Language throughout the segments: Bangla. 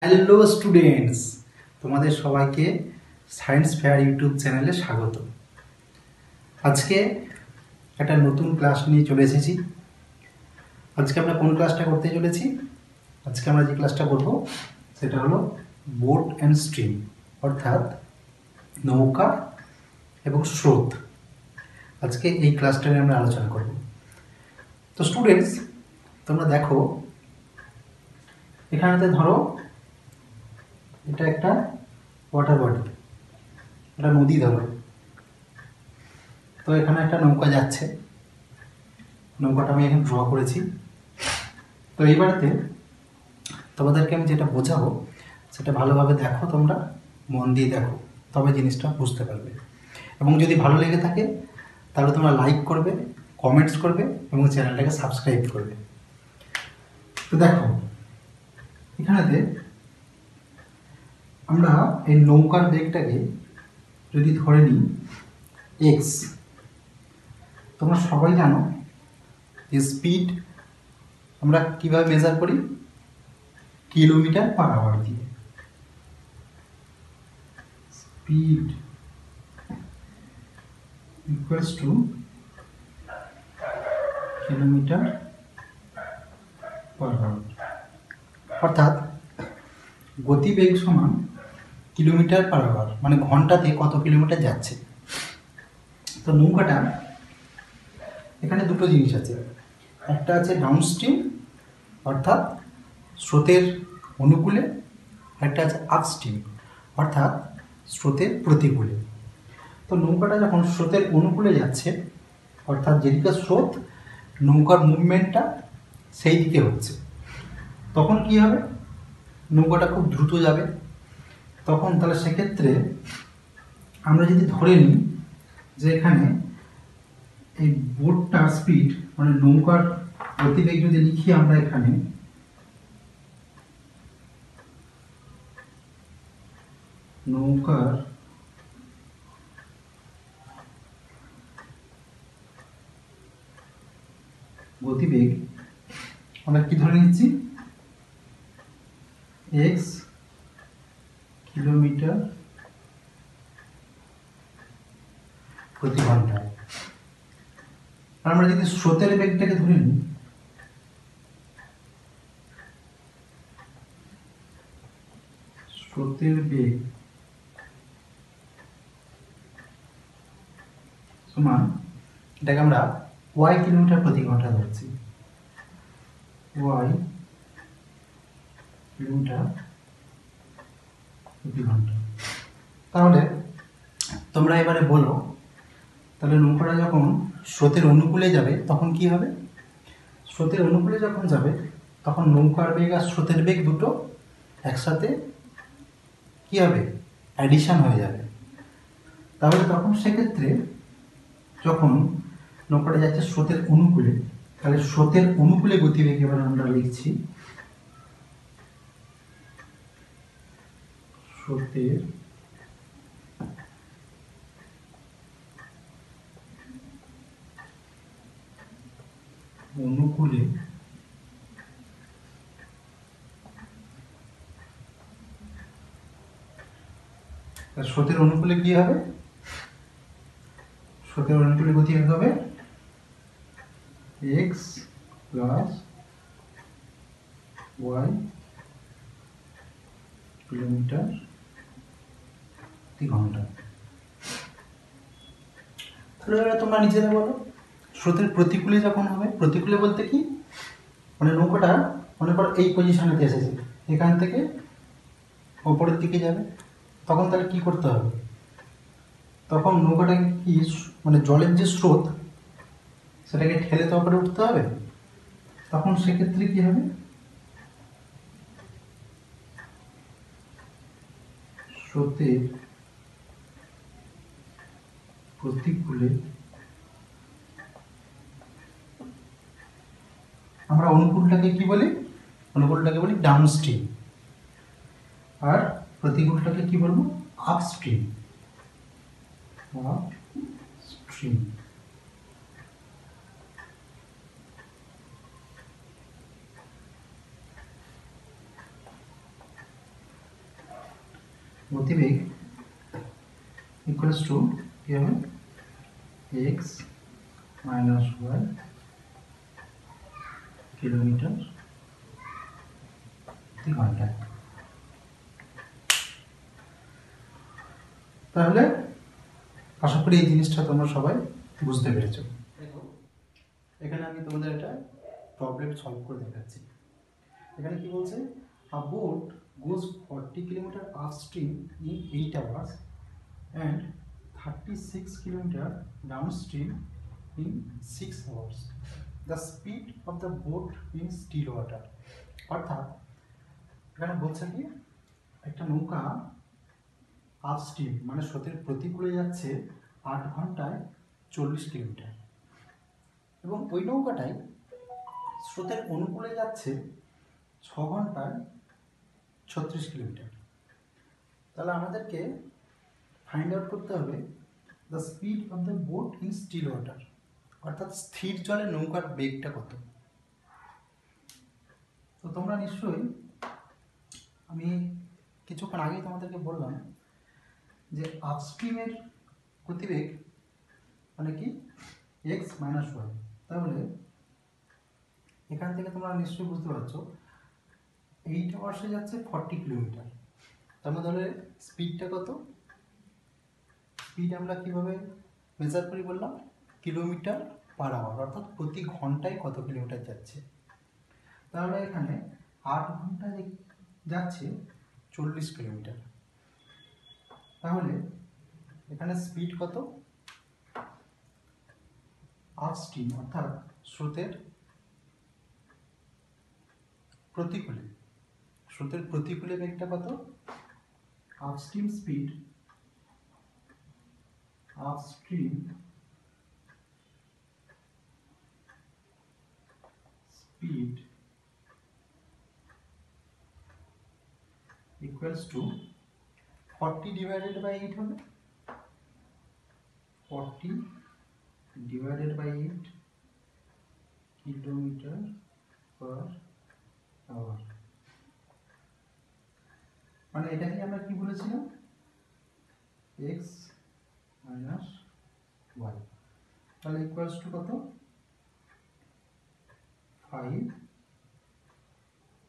হ্যালো স্টুডেন্টস, তোমাদের সবাইকে সায়েন্স ফেয়ার ইউটিউব চ্যানেলে স্বাগত। আজকে একটা নতুন ক্লাস নিয়ে চলে এসেছি। আজকে আমরা কোন ক্লাসটা করতে চলেছি? আজকে আমরা যে ক্লাসটা করব সেটা হলো বোট অ্যান্ড স্ট্রিম, অর্থাৎ নৌকা এবং স্রোত। আজকে এই ক্লাসটা নিয়ে আমরা আলোচনা করব। তো স্টুডেন্টস, তোমরা দেখো, এখানেতে ধরো এটা একটা ওয়াটার বডি, এটা নদী ধরো। তো এখানে একটা নৌকা যাচ্ছে, নৌকাটা আমি এখন ড্র করেছি। তো এইবারেতে তোমাদেরকে আমি যেটা বোঝাবো সেটা ভালোভাবে দেখো, তোমরা মন দিয়ে দেখো, তবে জিনিসটা বুঝতে পারবে। এবং যদি ভালো লেগে থাকে তাহলে তোমরা লাইক করবে, কমেন্টস করবে এবং চ্যানেলটাকে সাবস্ক্রাইব করবে। তো দেখো, এখানেতে আমরা এই নৌকার বেগটাকে যদি ধরে নিই এক্স, তোমরা সবাই জানো যে স্পিড আমরা কীভাবে মেজার করি, কিলোমিটার পার আওয়ার দিয়ে। Speed equals to kilometre per hour, অর্থাৎ গতিবেগ সমান কিলোমিটার পার আওয়ার, মানে ঘন্টাতে কত কিলোমিটার যাচ্ছে। তো নৌকাটা এখানে দুটো জিনিস আছে, একটা আছে ডাউনস্ট্রিম অর্থাৎ স্রোতের অনুকূলে, একটা আছে আপস্ট্রিম অর্থাৎ স্রোতের প্রতিকূলে। তো নৌকাটা যখন স্রোতের অনুকূলে যাচ্ছে, অর্থাৎ যেদিকে স্রোত, নৌকার মুভমেন্টটা সেই দিকে হচ্ছে, তখন কি হবে? নৌকাটা খুব দ্রুত যাবে। তখন তাহলে সেক্ষেত্রে আমরা যদি ধরে নিই যে এখানে এই বোটটার স্পিড, মানে নৌকার গতিবেগ যদি লিখি আমরা এখানে, নৌকার গতিবেগ আমরা কি ধরে নিচ্ছি, এক্স কিলোমিটার প্রতি ঘন্টায়। আমরা যদি স্রোতের বেগটাকে ধরে নিই, স্রোতের বেগ সমান, এটাকে আমরা ওয়াই কিলোমিটার প্রতি ঘন্টা ধরছি, ওয়াই কিলোমিটার প্রতি ঘন্টা। তাহলে তোমরা এবারে বলো, তাহলে নৌকাটা যখন স্রোতের অনুকূলে যাবে তখন কি হবে? স্রোতের অনুকূলে যখন যাবে তখন নৌকার বেগ আর স্রোতের বেগ দুটো একসাথে কি হবে? অ্যাডিশন হয়ে যাবে। তাহলে তখন সেক্ষেত্রে যখন নৌকাটা যাচ্ছে স্রোতের অনুকূলে, তাহলে স্রোতের অনুকূলে গতিবেগ এবার আমরা লিখছি স্রোতের অনুকূলে স্রোতের অনুকূলে কি হবে? স্রোতের অনুকূলে গতিবেগ হবে এক্স প্লাস ওয়াই কিলোমিটার প্রতি ঘন্টা। তাহলে এবার তোমরা নিজেরা বলো, স্রোতের প্রতিকূলে যখন হবে, প্রতিকূলে বলতে কি, মানে নৌকাটা মনে করো এই পজিশনেতে এসেছে, এখান থেকে ওপরের দিকে যাবে, তখন তাহলে কি করতে হবে? তখন নৌকাটাকে কি, মানে জলের যে স্রোত সেটাকে ঠেলে তো ওপরে উঠতে হবে। তখন সেক্ষেত্রে কি হবে? স্রোতের প্রতিকূলে আমরা অনুকূলটাকে কি বলি? অনুকূলটাকে বলি ডাউনস্ট্রিম, আর প্রতিকূলটাকে কি বলবো? আপস্ট্রিম। আপস্ট্রিম। গতিবেগ ইকুয়ালস টু কি হবে এক্স মাইনাস ওয়াই কিলোমিটার প্রতি ঘন্টায়। তাহলে আশা করি এই জিনিসটা তোমরা সবাই বুঝতে পেরেছো। দেখো এখানে আমি তোমাদের একটা প্রবলেম সলভ করে দেখাচ্ছি। এখানে কি বলছে, আ boat goes 40 kilometre upstream in 8 hours and 36 kilometre downstream in 6 hours. The speed of the boat in still water. অর্থাৎ এখানে বলছে কি একটা নৌকা আপস্ট্রিম মানে স্রোতের প্রতিকূলে যাচ্ছে 8 ঘন্টায় 40 কিলোমিটার এবং ওই নৌকাটাই স্রোতের অনুকূলে যাচ্ছে 6 ঘন্টায় 36 কিলোমিটার। তাহলে আমাদেরকে ফাইন্ড আউট করতে হবে the speed of the boat in still water, অর্থাৎ স্থির জলে নৌকার বেগটা কত। তো তোমরা নিশ্চয়ই, আমি কিছুক্ষণ আগেই তোমাদেরকে বললাম যে আপস্ট্রিমের গতিবেগ মানে কি এক্স মাইনাস ওয়াই। তাহলে এখান থেকে তোমরা নিশ্চয়ই বুঝতে পারছো 8 আওয়ার্সে যাচ্ছে 40 কিলোমিটার, তার মধ্যে ধরে স্পিডটা কত। স্পিড আমরা কীভাবে মেজার করি বললাম, কিলোমিটার পার আওয়ার, অর্থাৎ প্রতি ঘন্টায় কত কিলোমিটার যাচ্ছে। তাহলে এখানে 8 ঘন্টায় যাচ্ছে 40 কিলোমিটার, তাহলে এখানে স্পিড কত, আপস্ট্রিম অর্থাৎ স্রোতের প্রতিকূলে বেগটা কত, upstream speed equals to 40 divided by 8 হবে, 40 divided by 8 kilometre per hour. মানে এটাকে আমরা কি বলেছিলাম, x মাইনাস ওয়াই। তাহলে ইকুয়ালস টু কত, 5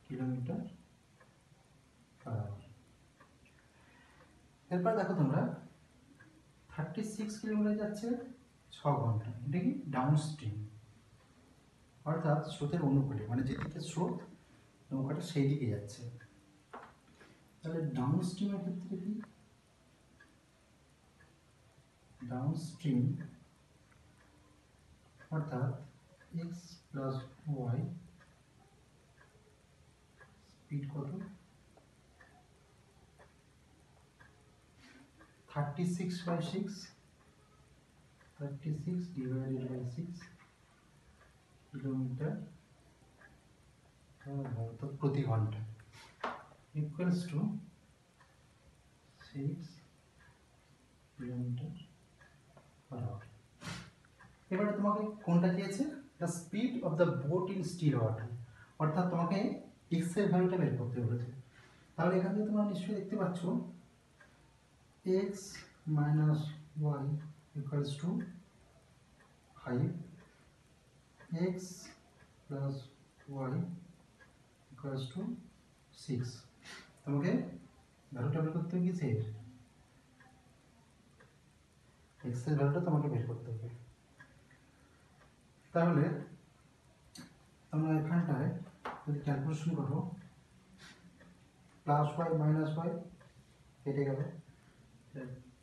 কিলোমিটার পার আওয়ার। এরপর দেখো তোমরা 36 কিলোমিটার যাচ্ছে 6 ঘন্টা, এটা কি ডাউন স্ট্রিম অর্থাৎ স্রোতের অনুকূলে, মানে যেদিকে স্রোত নৌকাটা সেই দিকে যাচ্ছে। তাহলে ডাউন স্ট্রিমের ক্ষেত্রে কি, ডাউন স্ট্রিম অর্থাৎ x প্লাস ওয়াই স্পিড কত, 36 by 6, 36 divided by 6 কিলোমিটার প্রতি ঘন্টা equals to 6 kilometre per hour. এবারে তোমাকে কোনটা দিয়েছে, the speed of the boat in still water, অর্থাৎ তোমাকে এক্স এর ভ্যালুটা বের করতে বলেছে। তাহলে এখান থেকে তোমরা নিশ্চয়ই দেখতে পাচ্ছ x minus y equals to 5, x plus y equals to 6। তোমাকে ভ্যালুটা বের করতে হবে কিসের, x এর ভ্যালুটা তোমাকে বের করতে হবে। তাহলে তোমরা এখানটায় যদি ক্যালকুলেশন করো, প্লাস ওয়াই মাইনাস ওয়াই কেটে গেল,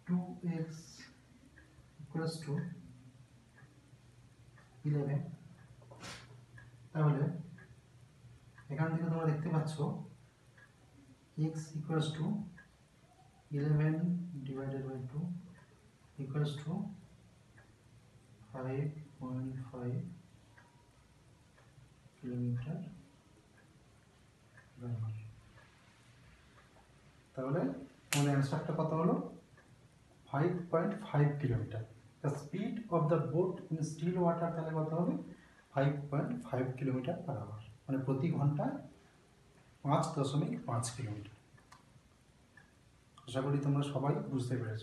2x equals to 11। তাহলে এখান থেকে তোমরা দেখতে পাচ্ছ x equals to 11 divided by 2 equals to 5.5 kilometre per hour. তাহলে আমাদের অ্যান্সারটা কত হলো, 5.5 kilometre. The speed of the boat in still water তাহলে কত হবে, 5.5 কিলোমিটার পার আওয়ার, মানে প্রতি ঘন্টায় 5.5 কিলোমিটার। আশা করি তোমরা সবাই বুঝতে পেরেছো।